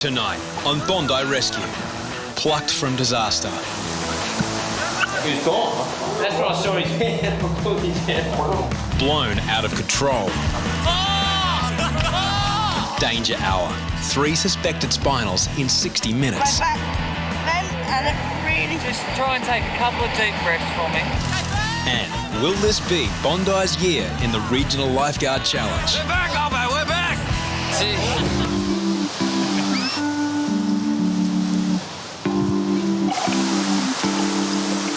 Tonight on Bondi Rescue, plucked from disaster. He's gone. That's what I saw his hand. I pulled his hand. Blown out of control. Danger hour. 3 suspected spinals in 60 minutes. And it really just try and take a couple of deep breaths for me. And will this be Bondi's year in the Regional Lifeguard Challenge? We're back, Hoppo, we're back. See?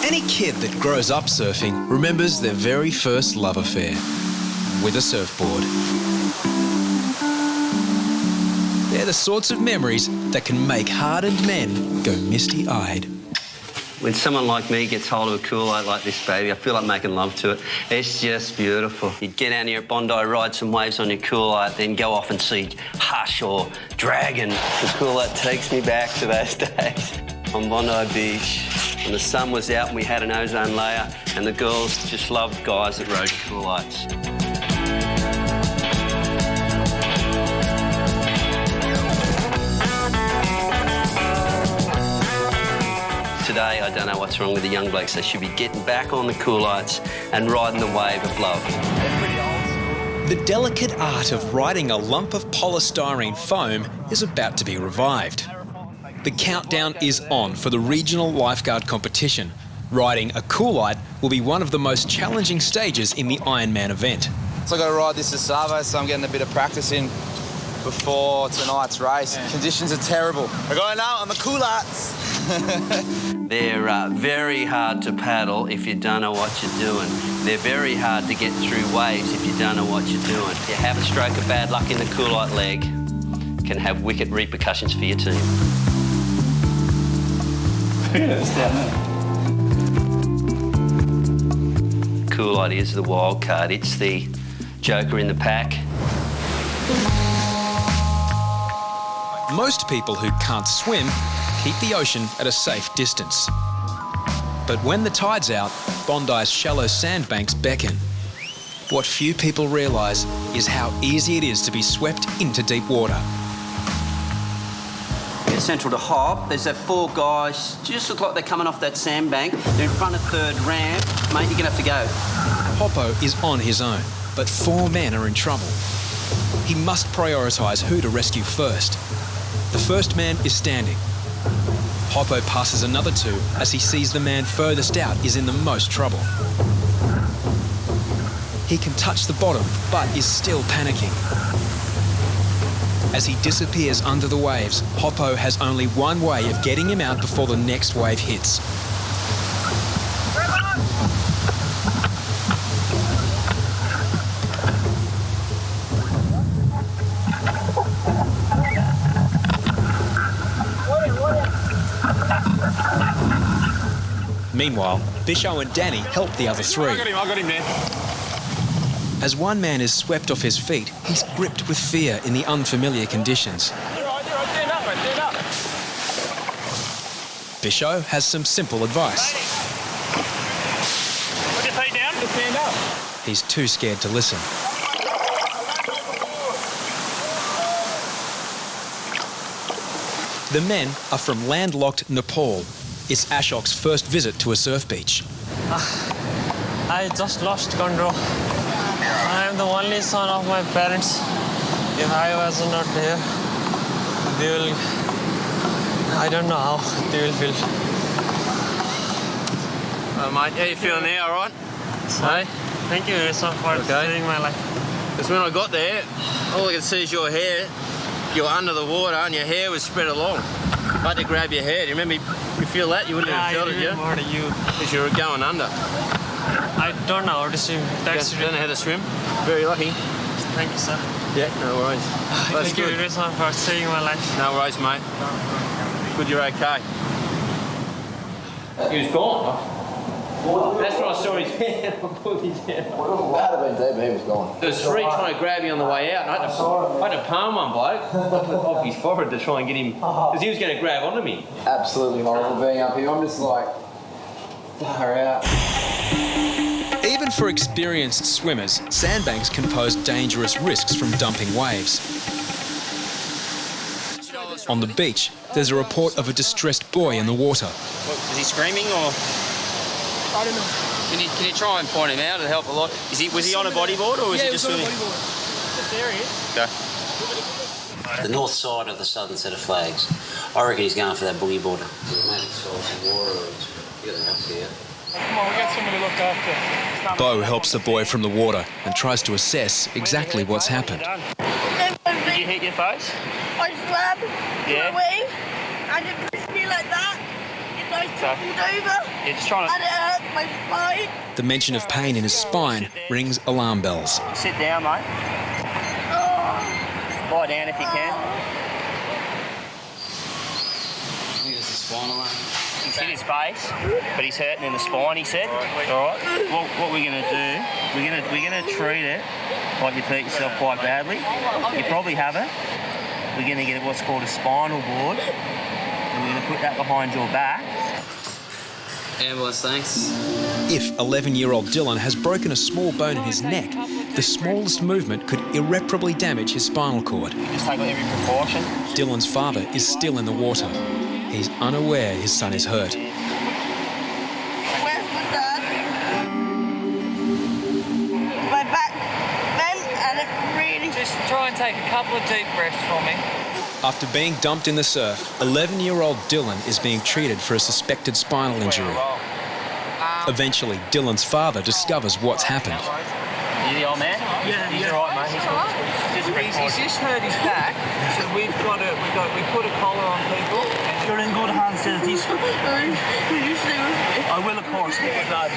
Any kid that grows up surfing remembers their very first love affair with a surfboard. They're the sorts of memories that can make hardened men go misty-eyed. When someone like me gets hold of a cool light like this, baby, I feel like making love to it. It's just beautiful. You get down here at Bondi, ride some waves on your cool light, then go off and see Hush or Dragon. The cool light takes me back to those days on Bondi Beach. And the sun was out and we had an ozone layer, and the girls just loved guys that rode cool lights. Today, I don't know what's wrong with the young blokes. They should be getting back on the cool lights and riding the wave of love. The delicate art of riding a lump of polystyrene foam is about to be revived. The countdown is on for the regional lifeguard competition. Riding a cool light will be one of the most challenging stages in the Ironman event. So I've got to ride this as Savo, so I'm getting a bit of practice in before tonight's race. Yeah. Conditions are terrible. We're going out on the cool lights. They're very hard to paddle if you don't know what you're doing. They're very hard to get through waves if you don't know what you're doing. If you have a stroke of bad luck in the cool light leg, it can have wicked repercussions for your team. Cool light is the wild card. It's the joker in the pack. Most people who can't swim keep the ocean at a safe distance. But when the tide's out, Bondi's shallow sandbanks beckon. What few people realise is how easy it is to be swept into deep water. Yeah, central to Hop, there's that 4 guys, just look like they're coming off that sandbank. They're in front of 3rd ramp. Mate, you're going to have to go. Hoppo is on his own, but 4 men are in trouble. He must prioritise who to rescue first. The first man is standing. Hoppo passes another 2 as he sees the man furthest out is in the most trouble. He can touch the bottom, but is still panicking. As he disappears under the waves, Hoppo has only one way of getting him out before the next wave hits. Meanwhile, Bisho and Danny help the other 3. I got him there. As one man is swept off his feet, he's gripped with fear in the unfamiliar conditions. You're right, stand up, mate, stand up. Bisho has some simple advice. Put your feet down, just stand up. He's too scared to listen. The men are from landlocked Nepal. It's Ashok's first visit to a surf beach. I just lost control. I am the only son of my parents. If I was not here, they will... I don't know how they will feel. Mate, how you feeling there, all right? Hey? Thank you very much for saving my life. Because when I got there, all I could see is your hair. You were under the water and your hair was spread along. I had to grab your hair. Do you remember? You feel that? You wouldn't have felt it, yeah? Because you were going under. I don't know how to swim. Don't know how to swim? Very lucky. Thank you, sir. Yeah, no worries. Thank you very much for saving my life. No worries, mate. Good you're okay. He was gone. That's what I saw his hand. I pulled his hand. That would have been deep, he was gone. There was 3 trying to grab you on the way out. And I had to palm one bloke off his forehead to try and get him, because he was going to grab onto me. Absolutely horrible being up here. I'm just like, far out. Even for experienced swimmers, sandbanks can pose dangerous risks from dumping waves. On the beach, there's a report of a distressed boy in the water. Is he screaming or? I don't know. Can you try and point him out? It'll help a lot. Was he on a bodyboard or was he just swimming? Just there he is. Okay. The north side of the southern set of flags. I reckon he's going for that boogie boarder. Maybe solve some water or get him up here. Come on, we got somebody to look after. Bo helps the boy from the water and tries to assess exactly what's happened. Did you hit your face? I swam Yeah. away and it pushed me like that. And I tumbled over You're just trying and it hurt my spine. The mention of pain in his spine rings alarm bells. to sit down, mate. Lie down if you can. I think this is spinal. He's hit his face, but he's hurting in the spine, he said. All right. What we're going to do, we're going to treat it like you've hurt yourself quite badly. You probably haven't. We're going to get what's called a spinal board, and we're going to put that behind your back. Ambulance, thanks. If 11-year-old Dylan has broken a small bone in his neck, the smallest movement could irreparably damage his spinal cord. Just take every precaution. Dylan's father is still in the water. He's unaware his son is hurt. Where's my dad? My back bent and it really Just try and take a couple of deep breaths for me. After being dumped in the surf, 11-year-old Dylan is being treated for a suspected spinal injury. Eventually, Dylan's father discovers what's happened. You the old man? Yeah, He's yeah. all right, mate. He's just hurt his back, so we put a collar on people. You're in good hands, Dennis. I will, of course. Good lad.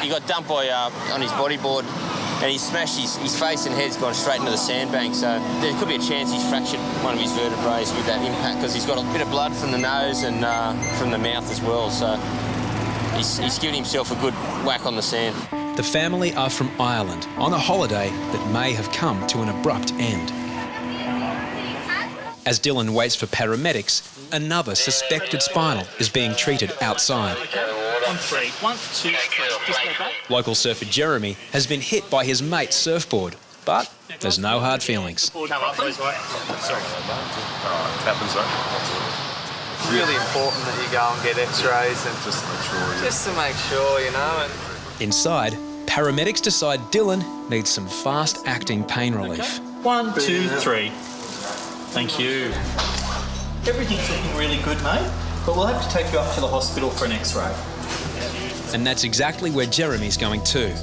He got dumped by on his bodyboard, and he smashed his face and head's gone straight into the sandbank. So there could be a chance he's fractured one of his vertebrae with that impact because he's got a bit of blood from the nose and from the mouth as well. So he's given himself a good whack on the sand. The family are from Ireland on a holiday that may have come to an abrupt end. As Dylan waits for paramedics, another suspected spinal is being treated outside. 1, 3. 1, 2, 3. Just like that. Local surfer Jeremy has been hit by his mate's surfboard, but there's no hard feelings. Come up, please, mate. Sorry. Happens, right? It's really important that you go and get x-rays and just to make sure, you know. And Inside, paramedics decide Dylan needs some fast-acting pain relief. 1, 2, 3. Thank you. Everything's looking really good, mate, but we'll have to take you up to the hospital for an x-ray. And that's exactly where Jeremy's going too.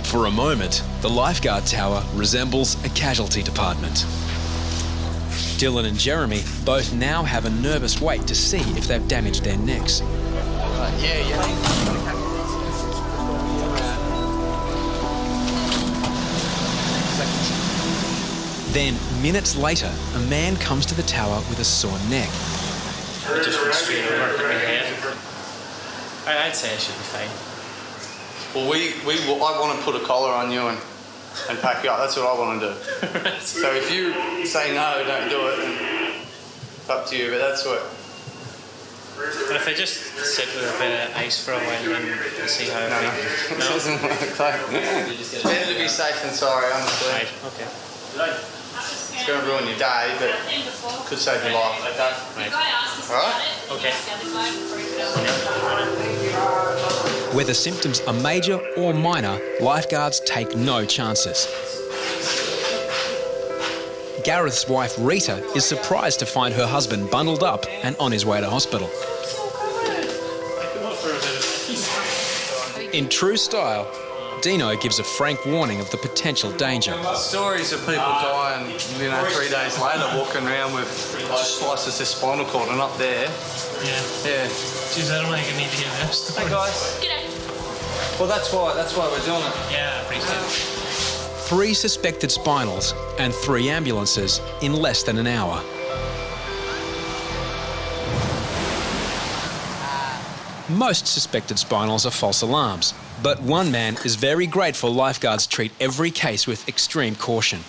For a moment, the lifeguard tower resembles a casualty department. Dylan and Jeremy both now have a nervous wait to see if they've damaged their necks. Then, minutes later, a man comes to the tower with a sore neck. I just went straight over and hit my head. I'd say I should be fine. well, I want to put a collar on you and pack you up. That's what I want to do. So if you say no, don't do it, then it's up to you. But that's what. But if I just sit with a bit of ice for a while and see how I feel. It doesn't work like It's better to be safe than sorry, honestly. Right, okay. It's going to ruin your day, but could save your life. Right. All right? Okay. Whether symptoms are major or minor, lifeguards take no chances. Gareth's wife, Rita, is surprised to find her husband bundled up and on his way to hospital. In true style, Deano gives a frank warning of the potential danger. Stories of people dying, 3 days later, walking around with slices of spinal cord and up there. Yeah. Jeez, I don't think I need to hear this. Hey guys. G'day. Well, that's why we're doing it. Yeah, I appreciate it. 3 suspected spinals and 3 ambulances in less than an hour. Most suspected spinals are false alarms, but one man is very grateful lifeguards treat every case with extreme caution.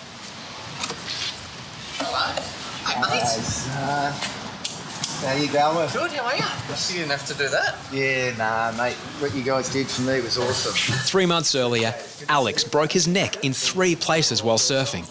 How you going? Good, how are you? You didn't have to do that. Yeah, nah, mate. What you guys did for me was awesome. 3 months earlier, Alex broke his neck in 3 places while surfing.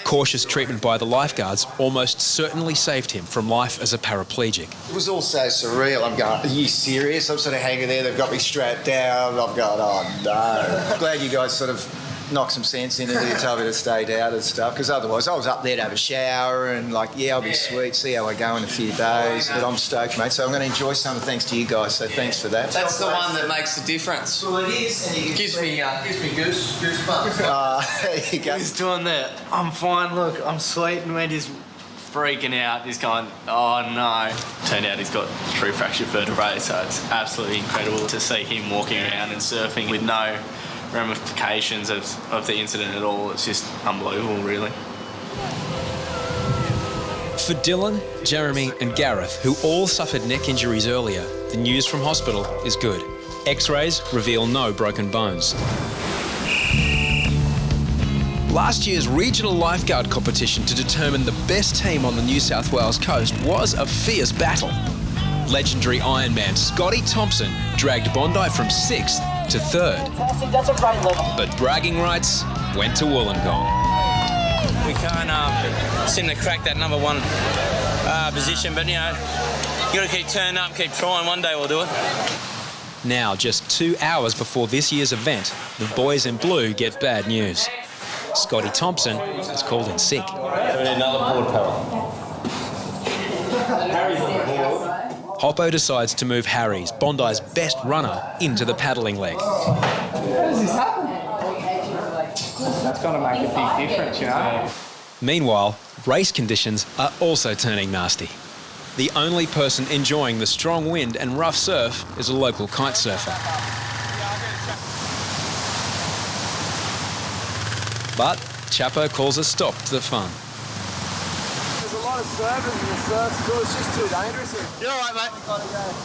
Cautious treatment by the lifeguards almost certainly saved him from life as a paraplegic. It was all so surreal. I'm going, are you serious? I'm sort of hanging there. They've got me strapped down. I'm going, oh no. Glad you guys sort of knocked some sense into it. You told me to stay down and stuff, because otherwise I was up there to have a shower and like, yeah, I'll be sweet, see how I go in a few days. But I'm stoked, mate. So I'm going to enjoy some thanks to you guys. So thanks for that. That's the one that makes the difference. Well, it is. And you Gives me goosebumps. there you go. He's doing that. I'm fine. Look, I'm sweet, and when he's freaking out, he's going, oh no. Turned out he's got 3 fractured vertebrae, so it's absolutely incredible to see him walking around and surfing with no ramifications of the incident at all. It's just unbelievable, really. For Dylan, Jeremy and Gareth, who all suffered neck injuries earlier, the news from hospital is good. X-rays reveal no broken bones. Last year's regional lifeguard competition to determine the best team on the New South Wales coast was a fierce battle. Legendary Ironman Scotty Thompson dragged Bondi from 6th to 3rd. That's a great level. But bragging rights went to Wollongong. We can't seem to crack that number 1 position, but you know, you got to keep turning up, keep trying. One day we'll do it. Now, just 2 hours before this year's event, the boys in blue get bad news. Scotty Thompson is called in sick. We need another board pedal. Harry's on the board. Hoppo decides to move Harries, Bondi's best runner, into the paddling leg. That's going to make a big difference, you know. Meanwhile, race conditions are also turning nasty. The only person enjoying the strong wind and rough surf is a local kite surfer. But Chapo calls a stop to the fun. There's a lot of surfers in the surf too. It's just too dangerous. You're all right, mate.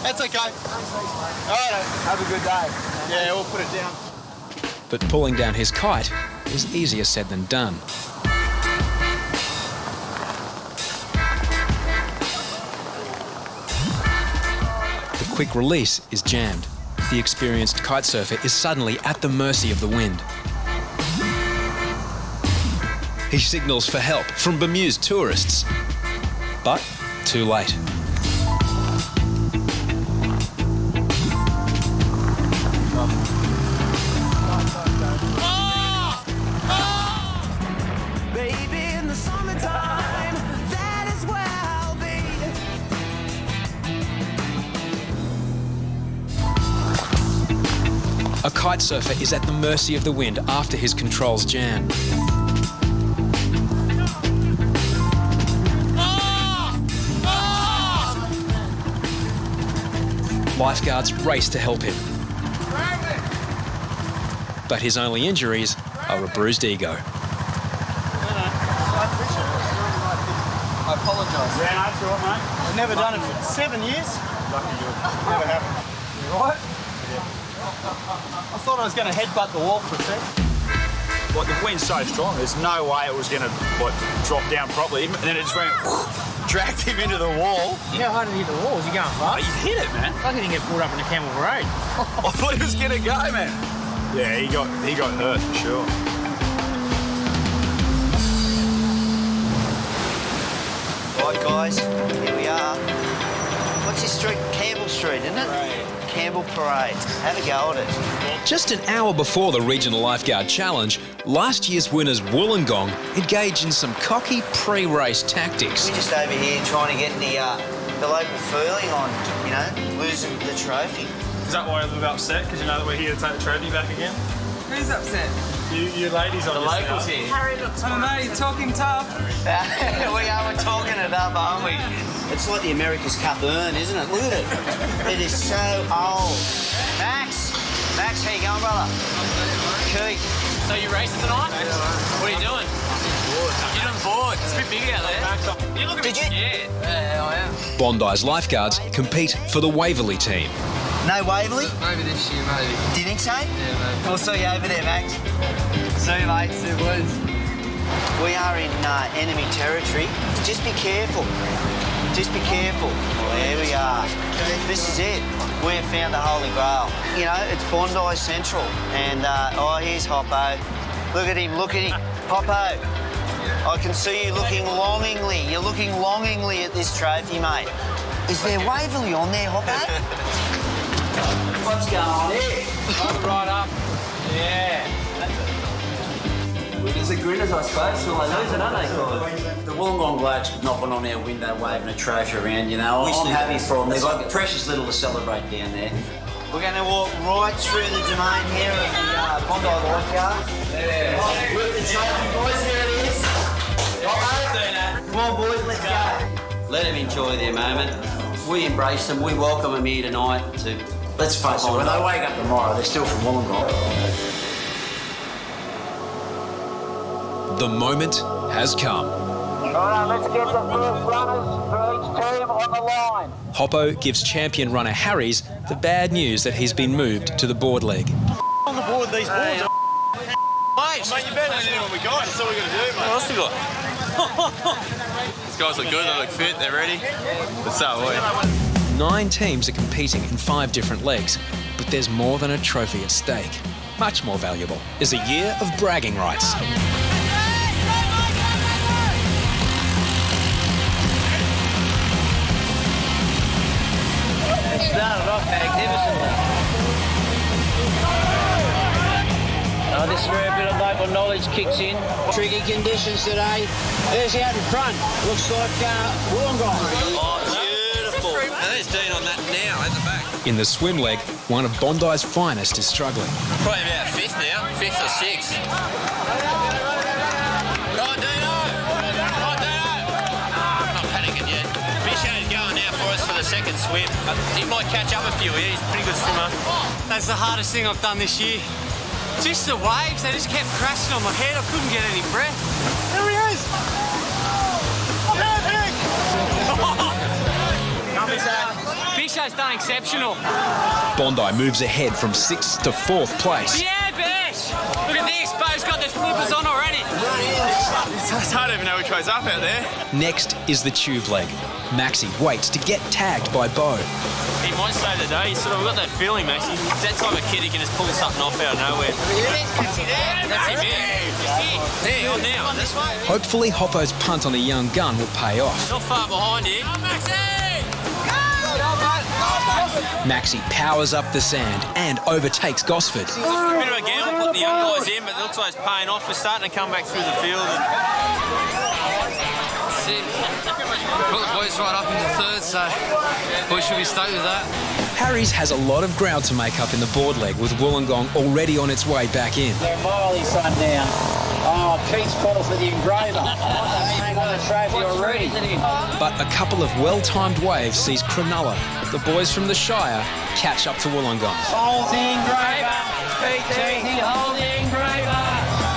That's okay. All right, have a good day. Yeah, we'll put it down. But pulling down his kite is easier said than done. The quick release is jammed. The experienced kite surfer is suddenly at the mercy of the wind. He signals for help from bemused tourists, but too late. Baby, in the summertime, that is where I'll be. A kite surfer is at the mercy of the wind after his controls jam. Lifeguards race to help him. But his only injuries are a bruised ego. I apologise. Yeah, no, it's all right, mate. I've never done it for 7 years. Lucky you. Never happened. You all right? Yeah. I thought I was going to headbutt the wall for a sec. Like, the wind's so strong, there's no way it was going to drop down properly. And then it just went, dragged him into the wall. How hard did he hit the wall? Was he going fast? He hit it, man. I didn't get pulled up in a camel parade. I thought he was going to go, man. Yeah, he got hurt for sure. Right, guys, here we are. What's this street? Campbell Street, isn't it? Right. Campbell Parade. Have a go at it. Just an hour before the Regional Lifeguard Challenge, last year's winners Wollongong engaged in some cocky pre-race tactics. We're just over here trying to get the local feeling on, you know, losing the trophy. Is that why you're a little bit upset? Because you know that we're here to take the trophy back again? Who's upset? You ladies on The locals here. Harry looks. I don't know. You're talking tough. We're talking it up, aren't we? It's like the America's Cup urn, isn't it? Look at it. It is so old. Max, how you going, brother? Keith. So you racing tonight? What are you doing? You're on board. It's a bit big out there. You look a bit scared. Yeah, I am. Bondi's lifeguards compete for the Waverley team. No Waverley? Maybe this year, maybe. Do you think so? Yeah, maybe. We'll see you over there, Max. See you, mate. See you, boys. We are in enemy territory. Just be careful. Just be careful. There we are. This is it. We have found the Holy Grail. You know, it's Bondi Central. And, here's Hoppo. Look at him, Hoppo. I can see you looking longingly. You're looking longingly at this trophy, mate. Is there Waverley on there, Hoppo? What's going on here? Right up. Yeah. Winners are grinners, I suppose. So they lose it, aren't they, guys? The Wollongong blokes knocking on our window, waving a trophy around, you know. I'm happy for them. They've got precious little to celebrate down there. We're going to walk right through the domain here of the Bondi Lifeguards. Yeah. With the trophy, boys, here it is. Come on, boys, let's go. Let them enjoy their moment. We embrace them. We welcome them here tonight to... Let's face it, when they wake up tomorrow, they're still from Wollongong. The moment has come. All right, let's get the first runners for each team on the line. Hoppo gives champion runner Harries the bad news that he's been moved to the board leg. On the board, these boards are... Mate, you better than anyone we got. That's all we're going to do, mate. What else we got? These guys look good, they look fit, they're ready. But so are we. 9 teams are competing in 5 different legs, but there's more than a trophy at stake. Much more valuable is a year of bragging rights. It started off magnificently. This is where a bit of local knowledge kicks in. Tricky conditions today. There's out in front. Looks like Wollongong. Oh, beautiful. And there's Dean on that now at the back. In the swim leg, one of Bondi's finest is struggling. Probably about 5th now, 5th or 6th. Go on, Deano! Go on, Deano! Not panicking yet. Bisho's going now for us for the second swim. He might catch up a few here. He's a pretty good swimmer. That's the hardest thing I've done this year. Just the waves, they just kept crashing on my head. I couldn't get any breath. There he is! Bisho's done exceptional. Bondi moves ahead from 6th to 4th place. Yeah, Bish! Look at this, Bo's got the flippers on already. It's hard to even know which way's up out there. Next is the tube leg. Maxi waits to get tagged by Bo. He might save the day. Sort of got that feeling, Maxi. He's that type of kid who can just pull something off out of nowhere. That's him, yeah. There, on now. This way. Hopefully Hoppo's punt on the young gun will pay off. Not far behind here. Go, Maxi! Maxi powers up the sand and overtakes Gosford. It's a bit of a gamble putting the young guys in, but it looks like it's paying off. We're starting to come back through the field. Put the boys right up into 3rd, so boys should be stoked with that. Harries has a lot of ground to make up in the board leg, with Wollongong already on its way back in. They're Miley son down. Oh, Pete's call for the engraver. They got a trophy already. But a couple of well-timed waves sees Cronulla, the boys from the Shire, catch up to Wollongong. Hold the engraver. PT, hold the engraver.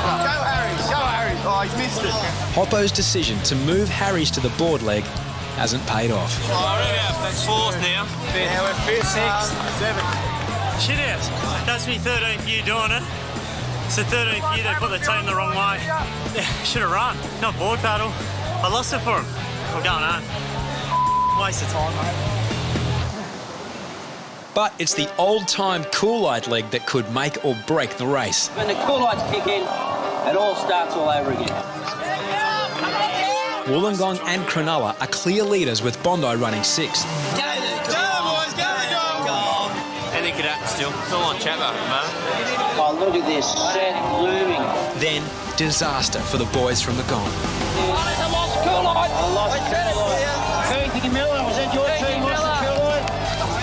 Go, Harries. Go, Harries. Oh, he's missed it. Hoppo's decision to move Harries to the board leg hasn't paid off. Oh, that's 4th now. Yeah, we're 5th, 6th, 7th. Shit house. That's me 13th year doing it. It's the 13th year they put the team the wrong way. Yeah, should have run, not board paddle. I lost it for him. We're going on. Waste of time, mate. But it's the old-time Coolite leg that could make or break the race. When the cool lights kick in, it all starts all over again. Wollongong and Cronulla are clear leaders, with Bondi running 6th. Anything could happen still. It's all on Chappo at the moment. Oh, look at this set looming. Then, disaster for the boys from the Gong. I lost Coolite. Keithy Miller, was that your team? Lost the Coolite?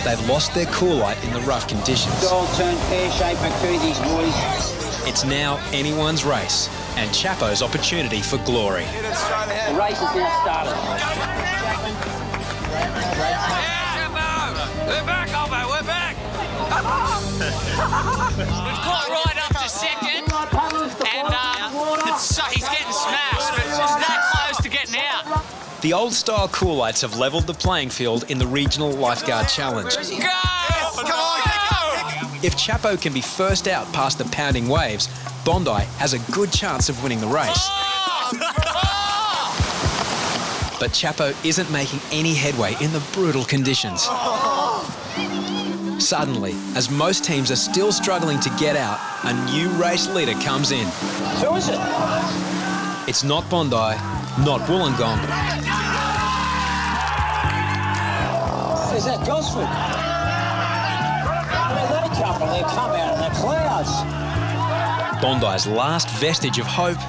They've lost their Coolite in the rough conditions. Goal turned pear-shaped for Keithy's boys. It's now anyone's race, and Chappo's opportunity for glory. The race has now started. We're back, Hoppo, we're back! We've got right up to 2nd, and he's getting smashed, but it's just that close to getting out. The old-style Coolites have levelled the playing field in the Regional Lifeguard Challenge. Go! Come on, If Chappo can be first out past the pounding waves, Bondi has a good chance of winning the race. But Chappo isn't making any headway in the brutal conditions. Suddenly, as most teams are still struggling to get out, a new race leader comes in. Who is it? It's not Bondi, not Wollongong. Is that Gosford? They come and they come out of the clouds. Bondi's last vestige of hope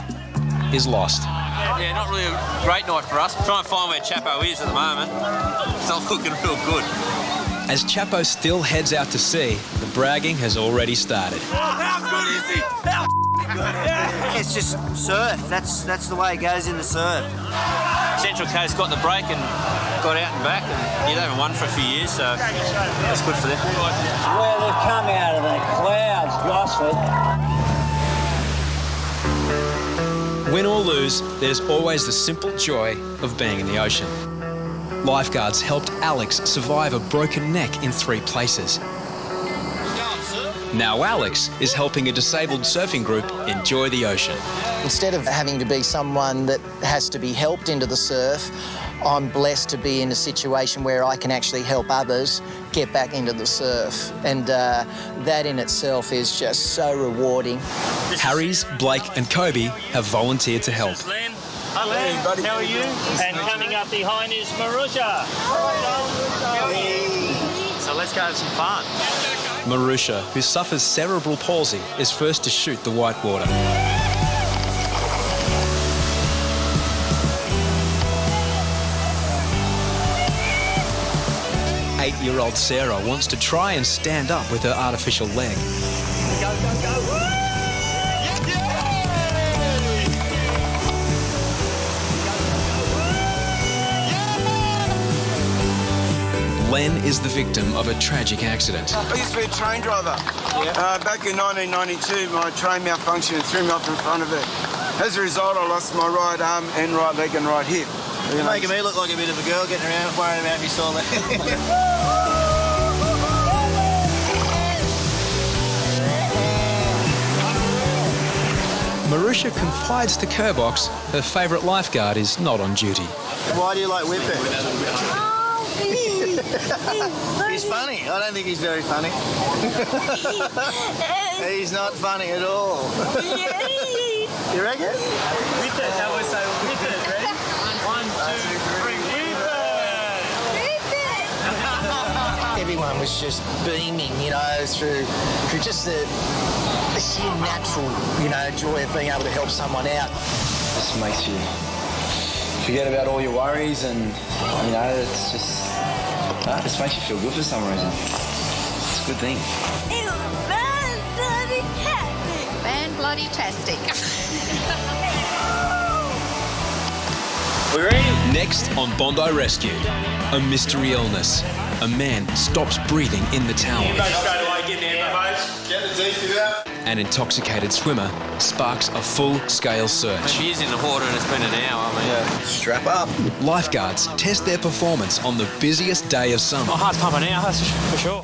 is lost. Yeah, not really a great night for us. Trying to find where Chappo is at the moment. It's not looking real good. As Chappo still heads out to sea, the bragging has already started. How good is he? How good? It's just surf. That's the way it goes in the surf. Central Coast got the break and got out and back, and they haven't won for a few years, so that's good for them. Well, they've come out of the clouds, Gosford. Win or lose, there's always the simple joy of being in the ocean. Lifeguards helped Alex survive a broken neck in 3 places. Now Alex is helping a disabled surfing group enjoy the ocean. Instead of having to be someone that has to be helped into the surf, I'm blessed to be in a situation where I can actually help others get back into the surf. And that in itself is just so rewarding. Harries, Blake and Kobe have volunteered to help. Hi, Len. Hey, buddy. How are you? And coming up behind is Marusha. So let's go have some fun. Marusha, who suffers cerebral palsy, is first to shoot the whitewater. 8-year-old Sarah wants to try and stand up with her artificial leg. Go, go, go. Len is the victim of a tragic accident. I used to be a train driver. Back in 1992, my train malfunctioned and threw me off in front of it. As a result, I lost my right arm and right leg and right hip. You're making me look like a bit of a girl getting around worrying about me saw that. Marusha confides to Kerbox her favourite lifeguard is not on duty. Why do you like Whippet? He's funny. I don't think he's very funny. He's not funny at all. You reckon? Whippet, how we say Whippet, ready? 1, 2, 3, Whippet! Everyone was just beaming, you know, through just the sheer natural, you know, joy of being able to help someone out. Just makes you forget about all your worries, and you know, it just makes you feel good for some reason. It's a good thing. Fan-bloody-tastic. We ready? Next on Bondi Rescue, a mystery illness. A man stops breathing in the tower. You go straight away, get there, boys. Get the deep out. An intoxicated swimmer sparks a full-scale search. She is in the water and it's been an hour. I mean, strap up. Lifeguards test their performance on the busiest day of summer. My heart's pumping now, that's for sure.